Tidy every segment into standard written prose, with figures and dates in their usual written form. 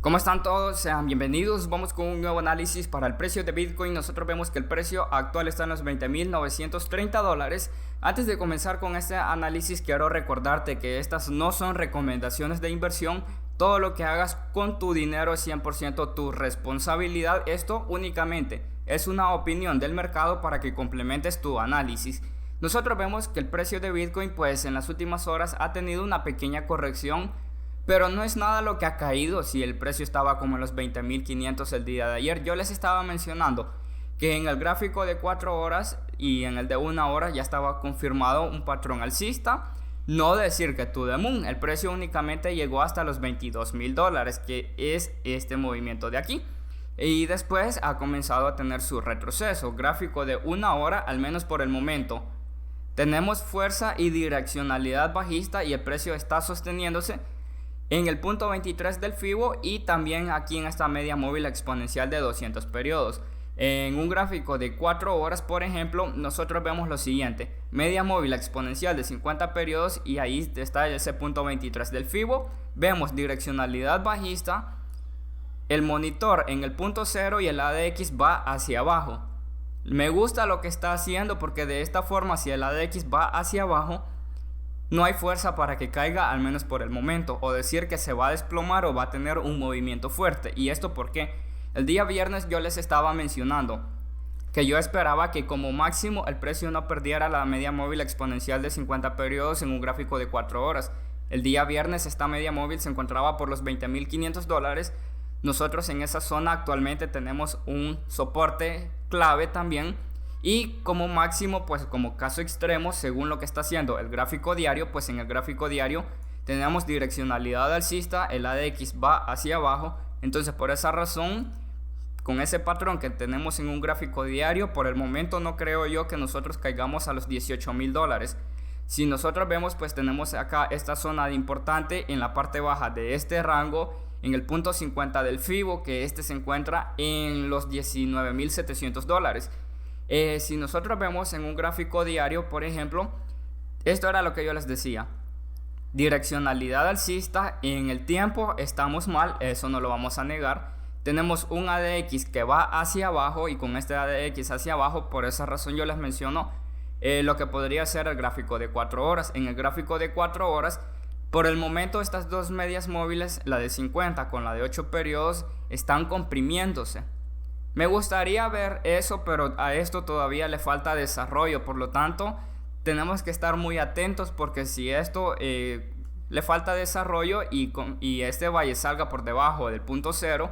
¿Cómo están todos? Sean bienvenidos. Vamos con un nuevo análisis para el precio de Bitcoin. Nosotros vemos que el precio actual está en los $20,930. Antes de comenzar con este análisis, quiero recordarte que estas no son recomendaciones de inversión. Todo lo que hagas con tu dinero es 100% tu responsabilidad. Esto únicamente es una opinión del mercado para que complementes tu análisis. Nosotros vemos que el precio de Bitcoin pues en las últimas horas ha tenido una pequeña corrección, pero no es nada lo que ha caído. Si el precio estaba como en los 20.500 el día de ayer, yo les estaba mencionando que en el gráfico de 4 horas y en el de 1 hora ya estaba confirmado un patrón alcista. No decir que to the moon, el precio únicamente llegó hasta los $22,000, que es este movimiento de aquí. Y después ha comenzado a tener su retroceso. Gráfico de 1 hora, al menos por el momento, tenemos fuerza y direccionalidad bajista y el precio está sosteniéndose en el punto 23 del Fibo y también aquí en esta media móvil exponencial de 200 periodos. En un gráfico de 4 horas, por ejemplo, nosotros vemos lo siguiente: media móvil exponencial de 50 periodos y ahí está ese punto 23 del Fibo. Vemos direccionalidad bajista, el monitor en el punto 0 y el ADX va hacia abajo. Me gusta lo que está haciendo porque de esta forma, si el ADX va hacia abajo, no hay fuerza para que caiga, al menos por el momento, o decir que se va a desplomar o va a tener un movimiento fuerte. ¿Y esto porque el día viernes yo les estaba mencionando que yo esperaba que como máximo el precio no perdiera la media móvil exponencial de 50 periodos en un gráfico de 4 horas? El día viernes esta media móvil se encontraba por los $20,500. Nosotros en esa zona actualmente tenemos un soporte clave también. Y como máximo, pues como caso extremo, según lo que está haciendo el gráfico diario, pues en el gráfico diario tenemos direccionalidad alcista, el ADX va hacia abajo. Entonces por esa razón, con ese patrón que tenemos en un gráfico diario, por el momento no creo yo que nosotros caigamos a los $18,000. Si nosotros vemos, pues tenemos acá esta zona importante en la parte baja de este rango, en el punto 50 del Fibo, que este se encuentra en los $19,700. Si nosotros vemos en un gráfico diario, por ejemplo, esto era lo que yo les decía: direccionalidad alcista, en el tiempo estamos mal, eso no lo vamos a negar. Tenemos un ADX que va hacia abajo y con este ADX hacia abajo, por esa razón yo les menciono lo que podría ser el gráfico de 4 horas. En el gráfico de 4 horas, por el momento estas dos medias móviles, la de 50 con la de 8 periodos, están comprimiéndose. Me gustaría ver eso, pero a esto todavía le falta desarrollo. Por lo tanto, tenemos que estar muy atentos, porque si esto le falta desarrollo y este valle salga por debajo del punto 0,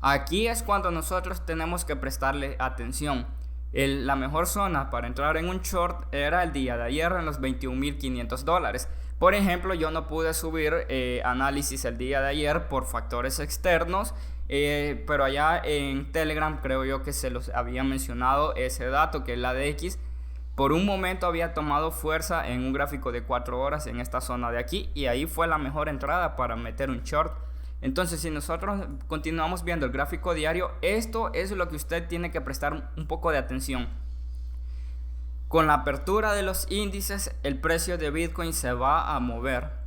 aquí es cuando nosotros tenemos que prestarle atención. La mejor zona para entrar en un short era el día de ayer en los $21,500. Por ejemplo, yo no pude subir análisis el día de ayer por factores externos, pero allá en Telegram creo yo que se los había mencionado ese dato, que el ADX por un momento había tomado fuerza en un gráfico de 4 horas en esta zona de aquí, y ahí fue la mejor entrada para meter un short. Entonces, si nosotros continuamos viendo el gráfico diario, esto es lo que usted tiene que prestar un poco de atención. Con la apertura de los índices, el precio de Bitcoin se va a mover.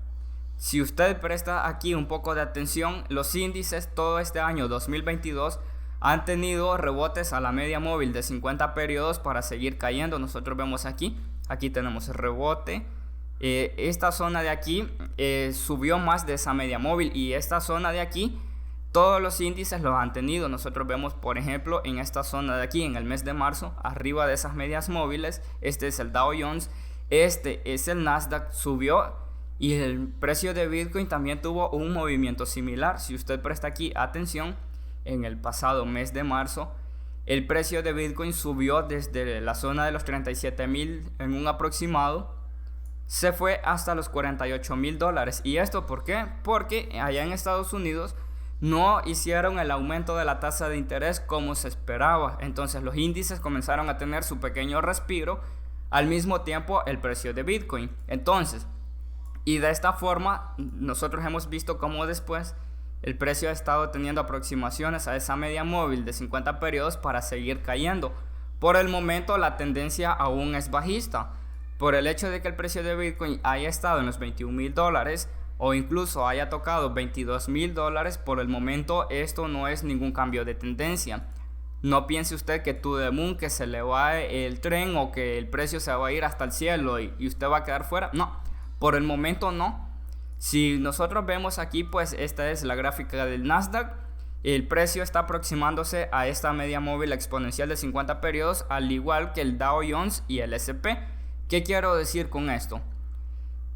Si usted presta aquí un poco de atención, los índices todo este año 2022 han tenido rebotes a la media móvil de 50 periodos para seguir cayendo. Nosotros vemos aquí tenemos el rebote. Esta zona de aquí subió más de esa media móvil, y esta zona de aquí todos los índices los han tenido. Nosotros vemos, por ejemplo, en esta zona de aquí, en el mes de marzo, arriba de esas medias móviles, este es el Dow Jones, este es el Nasdaq, subió, y el precio de Bitcoin también tuvo un movimiento similar. Si usted presta aquí atención, en el pasado mes de marzo, el precio de Bitcoin subió desde la zona de los 37,000 en un aproximado, se fue hasta los $48,000. ¿Y esto por qué? Porque allá en Estados Unidos no hicieron el aumento de la tasa de interés como se esperaba. Entonces los índices comenzaron a tener su pequeño respiro, al mismo tiempo el precio de Bitcoin. Entonces, y de esta forma nosotros hemos visto cómo después el precio ha estado teniendo aproximaciones a esa media móvil de 50 periodos para seguir cayendo. Por el momento la tendencia aún es bajista. Por el hecho de que el precio de Bitcoin haya estado en los $21,000, o incluso haya tocado $22,000, por el momento esto no es ningún cambio de tendencia. No piense usted que to the moon, que se le va el tren o que el precio se va a ir hasta el cielo y usted va a quedar fuera. No, por el momento no. Si nosotros vemos aquí, pues esta es la gráfica del Nasdaq. El precio está aproximándose a esta media móvil exponencial de 50 periodos, al igual que el Dow Jones y el S&P. ¿Qué quiero decir con esto?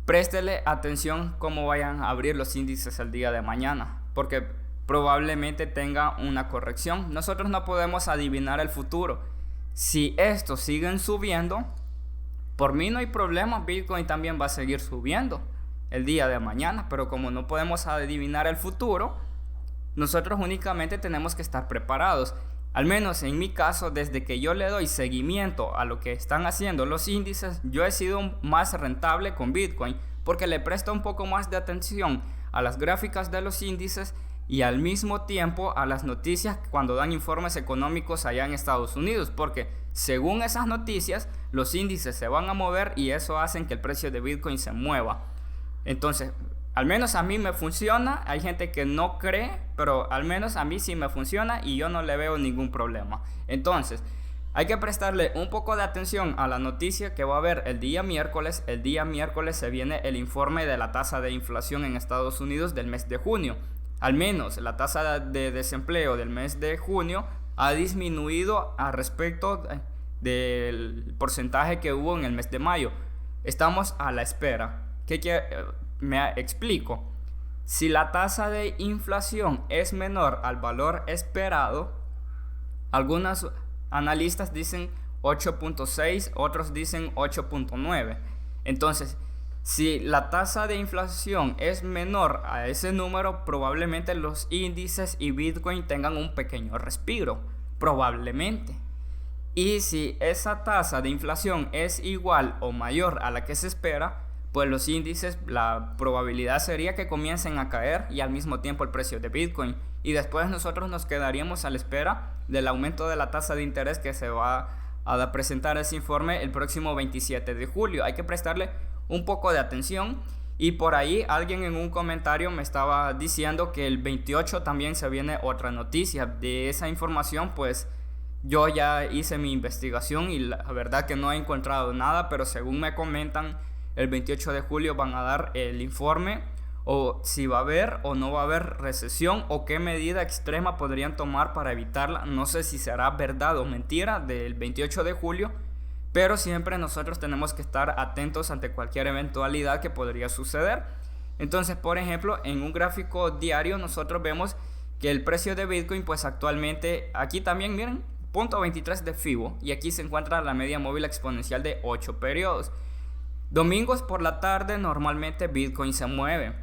Préstele atención cómo vayan a abrir los índices el día de mañana, porque probablemente tenga una corrección. Nosotros no podemos adivinar el futuro. Si estos siguen subiendo, por mí no hay problema, Bitcoin también va a seguir subiendo el día de mañana, pero como no podemos adivinar el futuro, nosotros únicamente tenemos que estar preparados. Al menos en mi caso, desde que yo le doy seguimiento a lo que están haciendo los índices, yo he sido más rentable con Bitcoin porque le presto un poco más de atención a las gráficas de los índices y al mismo tiempo a las noticias cuando dan informes económicos allá en Estados Unidos, porque según esas noticias los índices se van a mover y eso hace que el precio de Bitcoin se mueva. Entonces, al menos a mí me funciona. Hay gente que no cree, pero al menos a mí sí me funciona y yo no le veo ningún problema. Entonces, hay que prestarle un poco de atención a la noticia que va a haber el día miércoles. El día miércoles se viene el informe de la tasa de inflación en Estados Unidos del mes de junio. Al menos la tasa de desempleo del mes de junio ha disminuido a respecto del porcentaje que hubo en el mes de mayo. Estamos a la espera. Me explico. Si la tasa de inflación es menor al valor esperado, algunos analistas dicen 8.6, otros dicen 8.9. Entonces, si la tasa de inflación es menor a ese número, probablemente los índices y Bitcoin tengan un pequeño respiro, probablemente. Y si esa tasa de inflación es igual o mayor a la que se espera, pues los índices, la probabilidad sería que comiencen a caer y al mismo tiempo el precio de Bitcoin. Y después nosotros nos quedaríamos a la espera del aumento de la tasa de interés que se va a presentar ese informe el próximo 27 de julio. Hay que prestarle un poco de atención. Y por ahí alguien en un comentario me estaba diciendo que el 28 también se viene otra noticia. De esa información, pues yo ya hice mi investigación y la verdad que no he encontrado nada, pero según me comentan, el 28 de julio van a dar el informe o si va a haber o no va a haber recesión o qué medida extrema podrían tomar para evitarla. No sé si será verdad o mentira del 28 de julio, pero siempre nosotros tenemos que estar atentos ante cualquier eventualidad que podría suceder. Entonces, por ejemplo, en un gráfico diario nosotros vemos que el precio de Bitcoin, pues actualmente, aquí también miren, 0.23 de FIBO, y aquí se encuentra la media móvil exponencial de 8 periodos. Domingos por la tarde normalmente Bitcoin se mueve.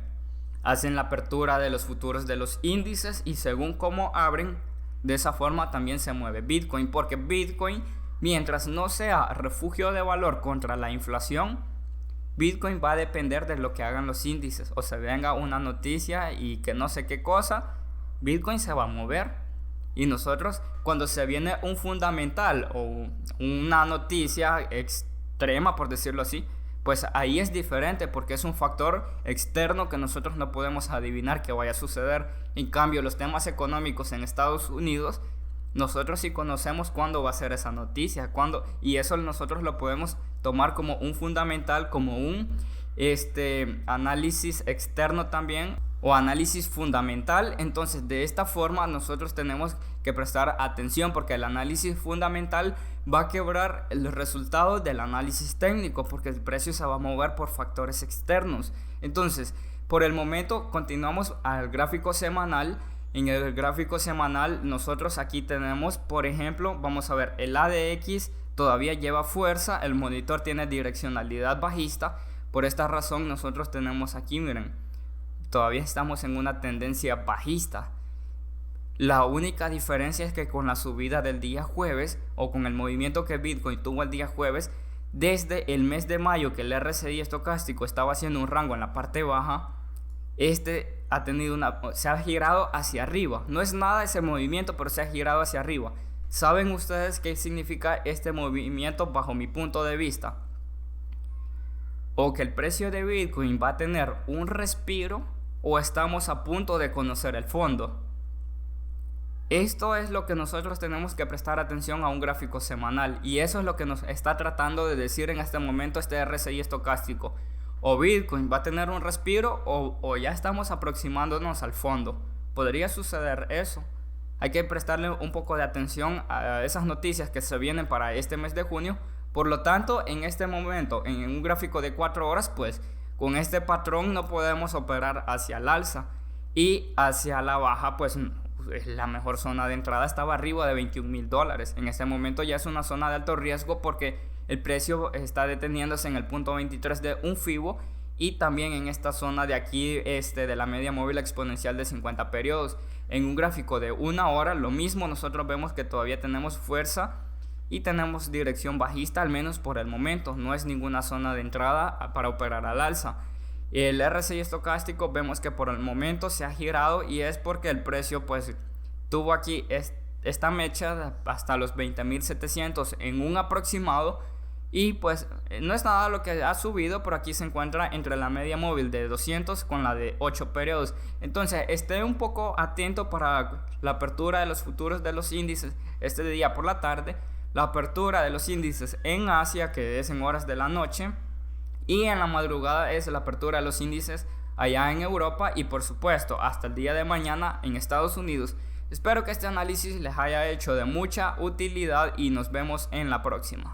Hacen la apertura de los futuros de los índices y según cómo abren, de esa forma también se mueve Bitcoin. Porque Bitcoin, mientras no sea refugio de valor contra la inflación, Bitcoin va a depender de lo que hagan los índices. O se venga una noticia y que no sé qué cosa, Bitcoin se va a mover. Y nosotros, cuando se viene un fundamental o una noticia extrema, por decirlo así, pues ahí es diferente porque es un factor externo que nosotros no podemos adivinar que vaya a suceder. En cambio, los temas económicos en Estados Unidos, nosotros sí conocemos cuándo va a ser esa noticia, cuándo, y eso nosotros lo podemos tomar como un fundamental, como un análisis externo también, o análisis fundamental. Entonces, de esta forma nosotros tenemos que prestar atención porque el análisis fundamental va a quebrar los resultados del análisis técnico porque el precio se va a mover por factores externos. Entonces, por el momento continuamos al gráfico semanal. En el gráfico semanal nosotros aquí tenemos, por ejemplo, vamos a ver, el ADX todavía lleva fuerza, el monitor tiene direccionalidad bajista. Por esta razón nosotros tenemos aquí, miren, todavía estamos en una tendencia bajista. La única diferencia es que con la subida del día jueves o con el movimiento que Bitcoin tuvo el día jueves, desde el mes de mayo que el RSI estocástico estaba haciendo un rango en la parte baja, ha tenido se ha girado hacia arriba. No es nada ese movimiento, pero se ha girado hacia arriba. ¿Saben ustedes qué significa este movimiento bajo mi punto de vista? o que el precio de Bitcoin va a tener un respiro o estamos a punto de conocer el fondo. Esto es lo que nosotros tenemos que prestar atención a un gráfico semanal, y eso es lo que nos está tratando de decir en este momento este RSI estocástico. O Bitcoin va a tener un respiro o ya estamos aproximándonos al fondo. Podría suceder eso. Hay que prestarle un poco de atención a esas noticias que se vienen para este mes de junio. Por lo tanto, en este momento, en un gráfico de 4 horas, pues con este patrón no podemos operar hacia el alza, y hacia la baja, pues la mejor zona de entrada estaba arriba de $21,000. En este momento ya es una zona de alto riesgo porque el precio está deteniéndose en el punto 23 de un Fibo, y también en esta zona de aquí de la media móvil exponencial de 50 periodos. En un gráfico de 1 hora lo mismo, nosotros vemos que todavía tenemos fuerza y tenemos dirección bajista, al menos por el momento. No es ninguna zona de entrada para operar al alza. El RSI estocástico vemos que por el momento se ha girado, y es porque el precio pues tuvo aquí esta mecha hasta los 20.700 en un aproximado, y pues no es nada lo que ha subido, pero aquí se encuentra entre la media móvil de 200 con la de 8 periodos. Entonces esté un poco atento para la apertura de los futuros de los índices este día por la tarde, la apertura de los índices en Asia, que es en horas de la noche, y en la madrugada es la apertura de los índices allá en Europa, y por supuesto hasta el día de mañana en Estados Unidos. Espero que este análisis les haya hecho de mucha utilidad y nos vemos en la próxima.